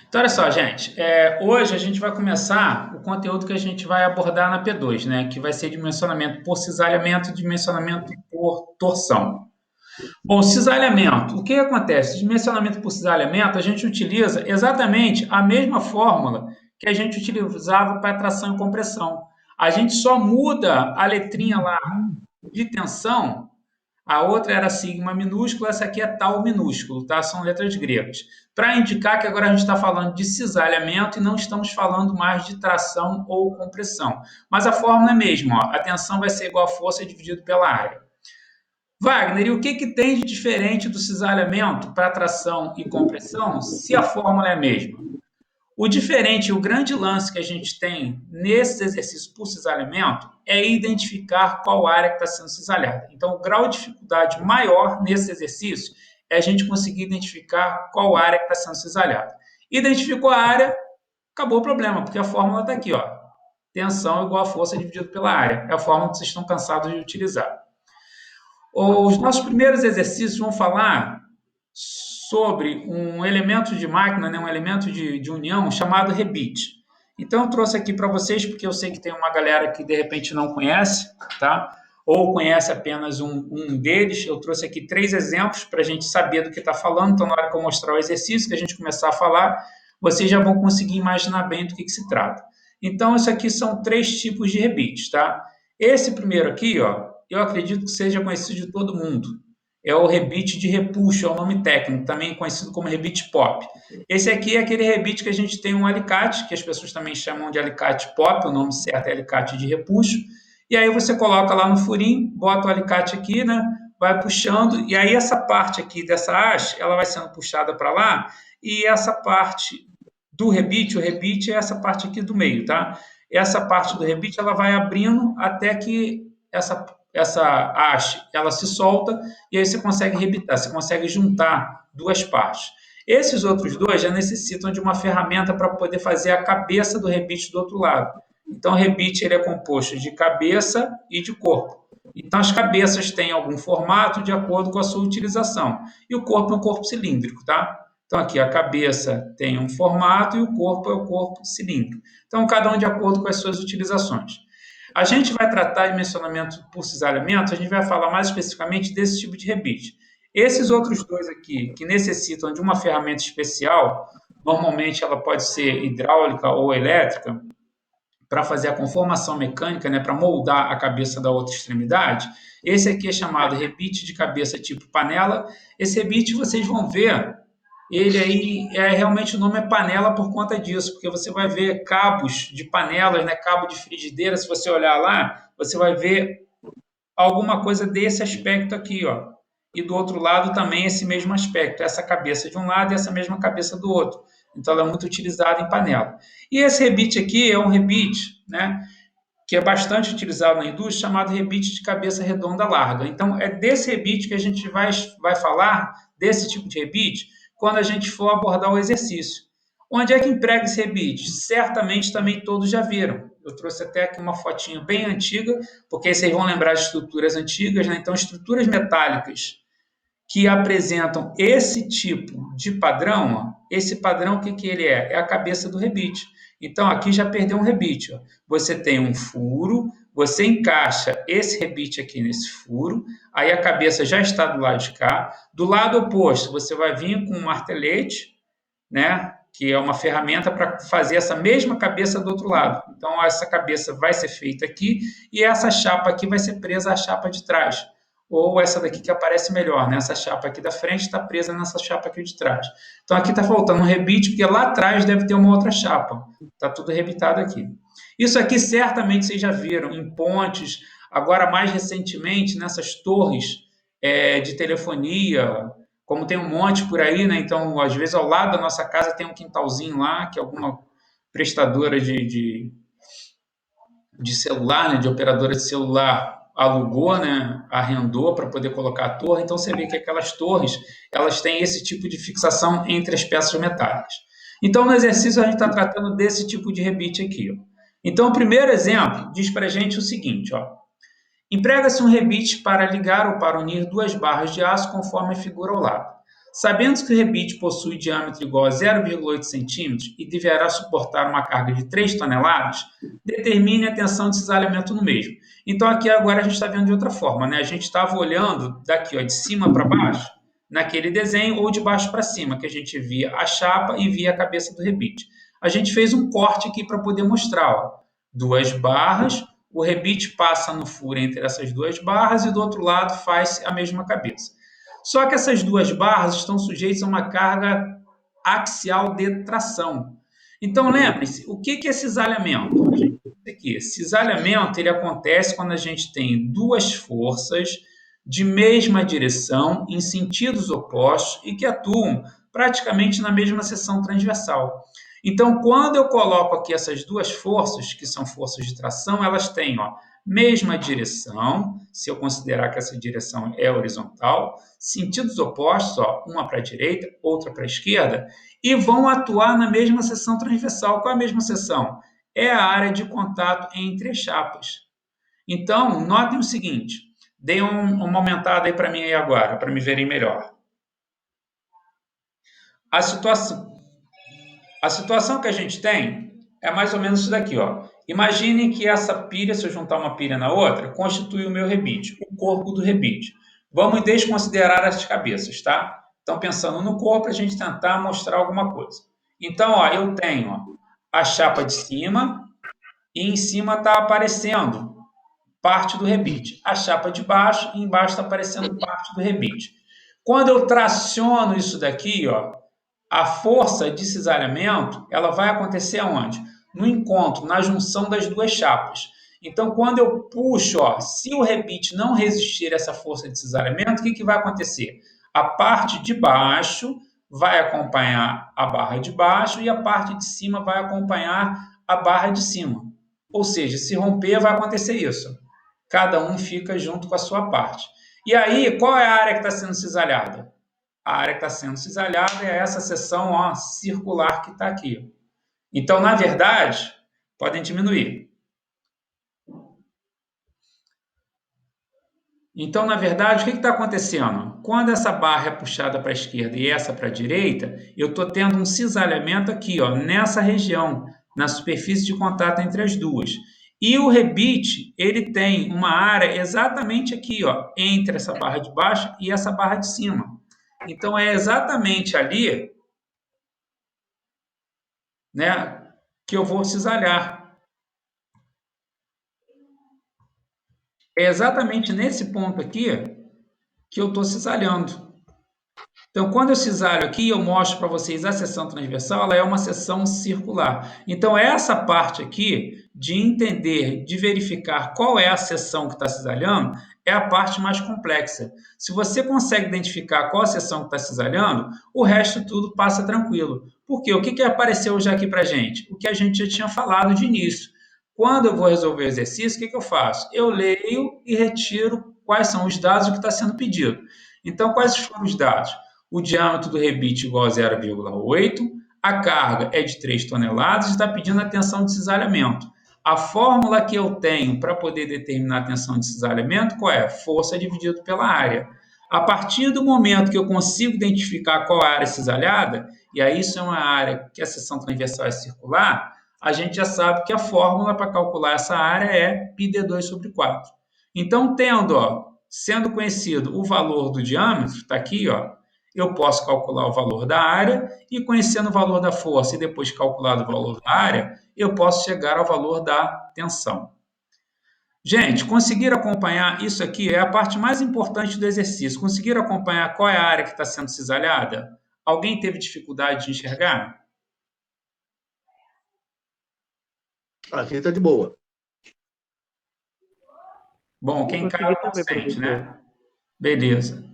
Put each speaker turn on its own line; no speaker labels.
Então, olha só, gente. Hoje a gente vai começar o conteúdo que a gente vai abordar na P2, né? Que vai ser dimensionamento por cisalhamento e dimensionamento por torção. Bom, cisalhamento. O que acontece? Dimensionamento por cisalhamento, a gente utiliza exatamente a mesma fórmula que a gente utilizava para tração e compressão. A gente só muda a letrinha lá de tensão. A outra era sigma minúsculo, essa aqui é tau minúsculo, tá? São letras gregas. Para indicar que agora a gente está falando de cisalhamento e não estamos falando mais de tração ou compressão. Mas a fórmula é a mesma, ó. A tensão vai ser igual a força dividido pela área. Wagner, e o que tem de diferente do cisalhamento para tração e compressão se a fórmula é a mesma? O diferente, o grande lance que a gente tem nesse exercício por cisalhamento é identificar qual área que está sendo cisalhada. Então, o grau de dificuldade maior nesse exercício é a gente conseguir identificar qual área que está sendo cisalhada. Identificou a área, acabou o problema, porque a fórmula está aqui, ó. Tensão igual a força dividido pela área. É a fórmula que vocês estão cansados de utilizar. Os nossos primeiros exercícios vão falar sobre um elemento de máquina, né, um elemento de união chamado rebite. Então, eu trouxe aqui para vocês, porque eu sei que tem uma galera que de repente não conhece, tá? Ou conhece apenas um deles. Eu trouxe aqui 3 exemplos para a gente saber do que está falando. Então, na hora que eu mostrar o exercício, que a gente começar a falar, vocês já vão conseguir imaginar bem do que se trata. Então, isso aqui são 3 tipos de rebites, tá? Esse primeiro aqui, ó, eu acredito que seja conhecido de todo mundo. É o rebite de repuxo, é o nome técnico, também conhecido como rebite pop. Esse aqui é aquele rebite que a gente tem um alicate, que as pessoas também chamam de alicate pop, o nome certo é alicate de repuxo, e aí você coloca lá no furinho, bota o alicate aqui, né? Vai puxando, e aí essa parte aqui dessa haste, ela vai sendo puxada para lá, e essa parte do rebite, o rebite é essa parte aqui do meio, tá? Essa parte do rebite, ela vai abrindo até que essa haste, ela se solta, e aí você consegue rebitar, você consegue juntar duas partes. Esses outros dois já necessitam de uma ferramenta para poder fazer a cabeça do rebite do outro lado. Então, o rebite ele é composto de cabeça e de corpo. Então, as cabeças têm algum formato de acordo com a sua utilização. E o corpo é um corpo cilíndrico, tá? Então, aqui a cabeça tem um formato e o corpo é o corpo cilíndrico. Então, cada um de acordo com as suas utilizações. A gente vai tratar de mencionamento por cisalhamento, a gente vai falar mais especificamente desse tipo de rebite. Esses outros dois aqui, que necessitam de uma ferramenta especial, normalmente ela pode ser hidráulica ou elétrica, para fazer a conformação mecânica, né, para moldar a cabeça da outra extremidade. Esse aqui é chamado rebite de cabeça tipo panela. Esse rebite vocês vão ver, ele aí realmente o nome é panela por conta disso, porque você vai ver cabos de panelas, né, cabo de frigideira. Se você olhar lá, você vai ver alguma coisa desse aspecto aqui, ó. E do outro lado também esse mesmo aspecto, essa cabeça de um lado e essa mesma cabeça do outro. Então ela é muito utilizada em panela. E esse rebite aqui é um rebite, né, que é bastante utilizado na indústria, chamado rebite de cabeça redonda larga. Então é desse rebite que a gente vai falar, desse tipo de rebite, quando a gente for abordar o exercício. Onde é que emprega esse rebite? Certamente também todos já viram. Eu trouxe até aqui uma fotinha bem antiga, porque aí vocês vão lembrar de estruturas antigas, né? Então, estruturas metálicas que apresentam esse tipo de padrão, ó, esse padrão, o que ele é? É a cabeça do rebite. Então, aqui já perdeu um rebite. Ó. Você tem um furo, você encaixa esse rebite aqui nesse furo, aí a cabeça já está do lado de cá. Do lado oposto, você vai vir com um martelete, né? Que é uma ferramenta para fazer essa mesma cabeça do outro lado. Então, essa cabeça vai ser feita aqui e essa chapa aqui vai ser presa à chapa de trás. Ou essa daqui que aparece melhor, né? Essa chapa aqui da frente está presa nessa chapa aqui de trás. Então, aqui está faltando um rebite, porque lá atrás deve ter uma outra chapa. Está tudo rebitado aqui. Isso aqui certamente vocês já viram em pontes, agora mais recentemente nessas torres de telefonia, como tem um monte por aí, né? Então, às vezes, ao lado da nossa casa tem um quintalzinho lá, que alguma prestadora de celular, né? De operadora de celular alugou, né? Arrendou para poder colocar a torre. Então, você vê que aquelas torres, elas têm esse tipo de fixação entre as peças metálicas. Então, no exercício, a gente está tratando desse tipo de rebite aqui. Ó. Então, o primeiro exemplo diz para a gente o seguinte, ó. Emprega-se um rebite para ligar ou para unir duas barras de aço conforme a figura ao lado. Sabendo que o rebite possui diâmetro igual a 0,8 centímetros e deverá suportar uma carga de 3 toneladas, determine a tensão de cisalhamento no mesmo. Então, aqui agora a gente está vendo de outra forma, né? A gente estava olhando daqui, ó, de cima para baixo, naquele desenho, ou de baixo para cima, que a gente via a chapa e via a cabeça do rebite. A gente fez um corte aqui para poder mostrar, ó, duas barras, o rebite passa no furo entre essas duas barras e do outro lado faz a mesma cabeça. Só que essas duas barras estão sujeitas a uma carga axial de tração. Então, lembre-se, o que é cisalhamento? Aqui, cisalhamento ele acontece quando a gente tem duas forças de mesma direção em sentidos opostos e que atuam praticamente na mesma seção transversal. Então, quando eu coloco aqui essas duas forças, que são forças de tração, elas têm, ó, mesma direção, se eu considerar que essa direção é horizontal, sentidos opostos, ó, uma para a direita, outra para a esquerda, e vão atuar na mesma seção transversal. Qual é a mesma seção? É a área de contato entre as chapas. Então, notem o seguinte, deem uma aumentada aí para mim aí agora, para me verem melhor. A situação, a situação que a gente tem é mais ou menos isso daqui, ó. Imagine que essa pilha, se eu juntar uma pilha na outra, constitui o meu rebite, o corpo do rebite. Vamos desconsiderar as cabeças, tá? Então, pensando no corpo, a gente tentar mostrar alguma coisa. Então, ó, eu tenho ó, a chapa de cima e em cima está aparecendo parte do rebite. A chapa de baixo e embaixo está aparecendo parte do rebite. Quando eu traciono isso daqui, ó, a força de cisalhamento, ela vai acontecer aonde? No encontro, na junção das duas chapas. Então, quando eu puxo, ó, se o rebite não resistir a essa força de cisalhamento, o que vai acontecer? A parte de baixo vai acompanhar a barra de baixo e a parte de cima vai acompanhar a barra de cima. Ou seja, se romper, vai acontecer isso. Cada um fica junto com a sua parte. E aí, qual é a área que está sendo cisalhada? A área que está sendo cisalhada é essa seção ó, circular que está aqui. Então, na verdade, podem diminuir. Então, na verdade, o que está acontecendo? Quando essa barra é puxada para a esquerda e essa para a direita, eu estou tendo um cisalhamento aqui, ó, nessa região, na superfície de contato entre as duas. E o rebite, ele tem uma área exatamente aqui, ó, entre essa barra de baixo e essa barra de cima. Então, é exatamente ali, né, que eu vou cisalhar. É exatamente nesse ponto aqui que eu estou cisalhando. Então, quando eu cisalho aqui, eu mostro para vocês a seção transversal, ela é uma seção circular. Então, essa parte aqui, de entender, de verificar qual é a seção que está cisalhando, é a parte mais complexa. Se você consegue identificar qual a seção que está cisalhando, o resto tudo passa tranquilo. Por quê? O que apareceu já aqui para a gente? O que a gente já tinha falado de início. Quando eu vou resolver o exercício, o que eu faço? Eu leio e retiro quais são os dados do que está sendo pedido. Então, quais foram os dados? O diâmetro do rebite igual a 0,8, a carga é de 3 toneladas e está pedindo a tensão de cisalhamento. A fórmula que eu tenho para poder determinar a tensão de cisalhamento, qual é? Força dividido pela área. A partir do momento que eu consigo identificar qual é a área cisalhada, e aí isso é uma área que a seção transversal é circular, a gente já sabe que a fórmula para calcular essa área é πd2 sobre 4. Então, tendo, ó, sendo conhecido o valor do diâmetro, está aqui, ó, eu posso calcular o valor da área e conhecendo o valor da força e depois calculado o valor da área, eu posso chegar ao valor da tensão. Gente, conseguiram acompanhar isso aqui? É a parte mais importante do exercício. Conseguiram acompanhar qual é a área que está sendo cisalhada? Alguém teve dificuldade de enxergar?
Aqui está de boa.
Bom, quem cai é o consciente, né? Beleza.